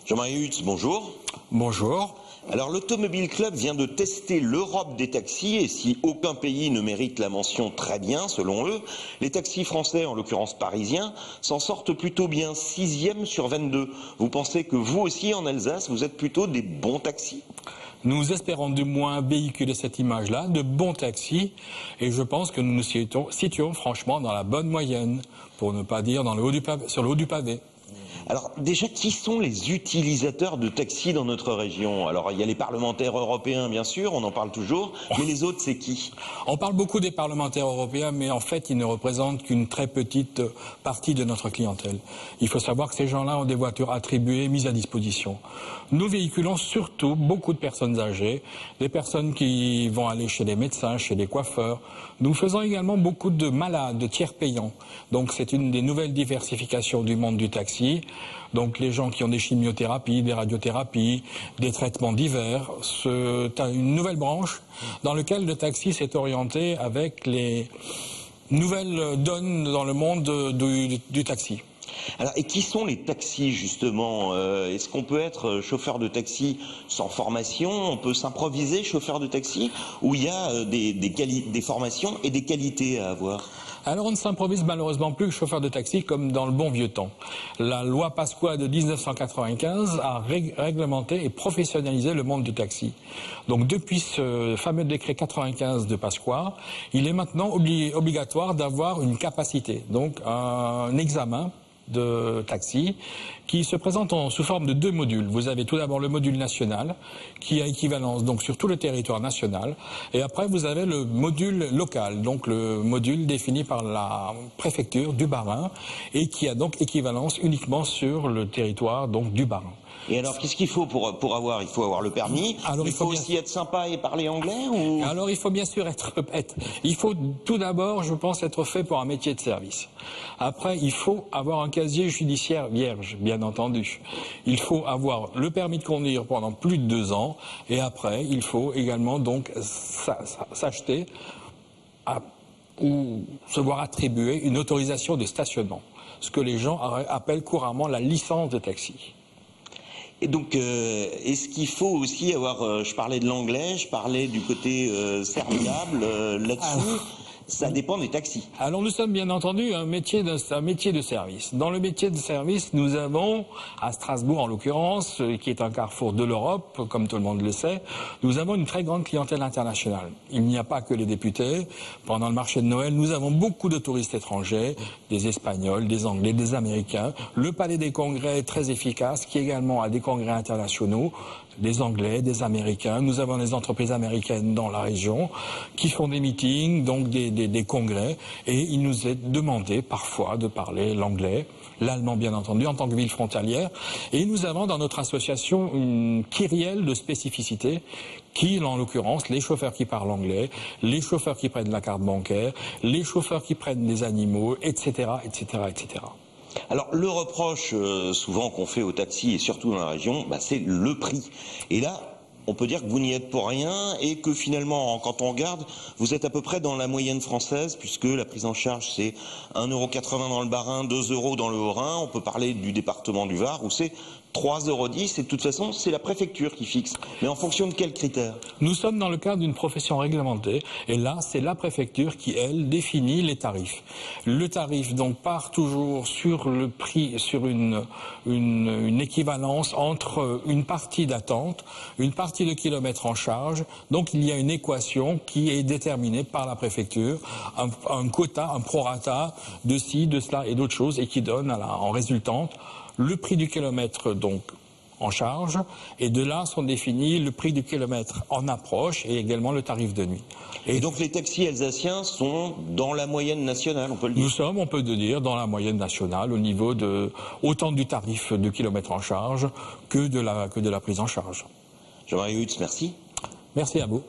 Jean-Marie Hutz, bonjour. Bonjour. Alors l'Automobile Club vient de tester l'Europe des taxis et si aucun pays ne mérite la mention très bien selon eux, les taxis français, en l'occurrence parisiens, s'en sortent plutôt bien, 6e sur 22. Vous pensez que vous aussi en Alsace, vous êtes plutôt des bons taxis ? Nous espérons du moins véhiculer cette image-là, de bons taxis, et je pense que nous nous situons franchement dans la bonne moyenne, pour ne pas dire dans le haut du pavé, sur le haut du pavé. Alors déjà, qui sont les utilisateurs de taxis dans notre région? Alors il y a les parlementaires européens bien sûr, on en parle toujours, mais les autres c'est qui? On parle beaucoup des parlementaires européens, mais en fait ils ne représentent qu'une très petite partie de notre clientèle. Il faut savoir que ces gens-là ont des voitures attribuées, mises à disposition. Nous véhiculons surtout beaucoup de personnes âgées, des personnes qui vont aller chez les médecins, chez les coiffeurs. Nous faisons également beaucoup de malades, de tiers payants. Donc c'est une des nouvelles diversifications du monde du taxi. Donc les gens qui ont des chimiothérapies, des radiothérapies, des traitements divers, c'est une nouvelle branche dans laquelle le taxi s'est orienté avec les nouvelles donnes dans le monde du taxi. Alors, et qui sont les taxis justement? Est-ce qu'on peut être chauffeur de taxi sans formation? On peut s'improviser chauffeur de taxi? Ou il y a des formations et des qualités à avoir? Alors on ne s'improvise malheureusement plus que chauffeur de taxi comme dans le bon vieux temps. La loi Pasqua de 1995 a réglementé et professionnalisé le monde du taxi. Donc depuis ce fameux décret 95 de Pasqua, il est maintenant obligatoire d'avoir une capacité, donc un examen de taxi qui se présente sous forme de 2 modules. Vous avez tout d'abord le module national qui a équivalence donc sur tout le territoire national et après vous avez le module local, donc le module défini par la préfecture du Bas-Rhin et qui a donc équivalence uniquement sur le territoire donc du Bas-Rhin. Et alors, qu'est-ce qu'il faut pour avoir? Il faut avoir le permis. Alors, il faut aussi être sympa et parler anglais ou... Alors, il faut bien sûr il faut tout d'abord, je pense, être fait pour un métier de service. Après, il faut avoir un casier judiciaire vierge, bien entendu. Il faut avoir le permis de conduire pendant plus de 2 ans. Et après, il faut également donc s'acheter ou se voir attribuer une autorisation de stationnement. Ce que les gens appellent couramment la licence de taxi. Et donc, est-ce qu'il faut aussi avoir, je parlais de l'anglais, je parlais du côté serviable, là-dessus, ça dépend des taxis. Alors nous sommes bien entendu un métier de service. Dans le métier de service, nous avons, à Strasbourg en l'occurrence, qui est un carrefour de l'Europe, comme tout le monde le sait, nous avons une très grande clientèle internationale. Il n'y a pas que les députés. Pendant le marché de Noël, nous avons beaucoup de touristes étrangers, des Espagnols, des Anglais, des Américains. Le Palais des Congrès est très efficace, qui également a des congrès internationaux, des Anglais, des Américains. Nous avons des entreprises américaines dans la région qui font des meetings, donc des congrès, et il nous est demandé parfois de parler l'anglais, l'allemand bien entendu, en tant que ville frontalière. Et nous avons dans notre association une kyrielle de spécificités qui, en l'occurrence, les chauffeurs qui parlent anglais, les chauffeurs qui prennent la carte bancaire, les chauffeurs qui prennent des animaux, etc., etc., etc. Alors le reproche souvent qu'on fait aux taxis et surtout dans la région, c'est le prix. Et là, on peut dire que vous n'y êtes pour rien et que finalement, quand on regarde, vous êtes à peu près dans la moyenne française puisque la prise en charge c'est 1,80 € dans le Bas-Rhin, 2 € dans le Haut-Rhin. On peut parler du département du Var où c'est 3,10 € et de toute façon c'est la préfecture qui fixe. Mais en fonction de quels critères? Nous sommes dans le cadre d'une profession réglementée et là c'est la préfecture qui elle définit les tarifs. Le tarif donc part toujours sur le prix, sur une équivalence entre une partie d'attente, une partie de kilomètres en charge. Donc il y a une équation qui est déterminée par la préfecture, un quota, un prorata de ci, de cela et d'autres choses et qui donne en résultante le prix du kilomètre donc en charge, et de là sont définis le prix du kilomètre en approche et également le tarif de nuit. Et donc les taxis alsaciens sont dans la moyenne nationale, on peut le dire? Nous sommes, on peut le dire, dans la moyenne nationale au niveau de autant du tarif de kilomètre en charge que de la prise en charge. Jean-Marie Hutz, merci. Merci à vous.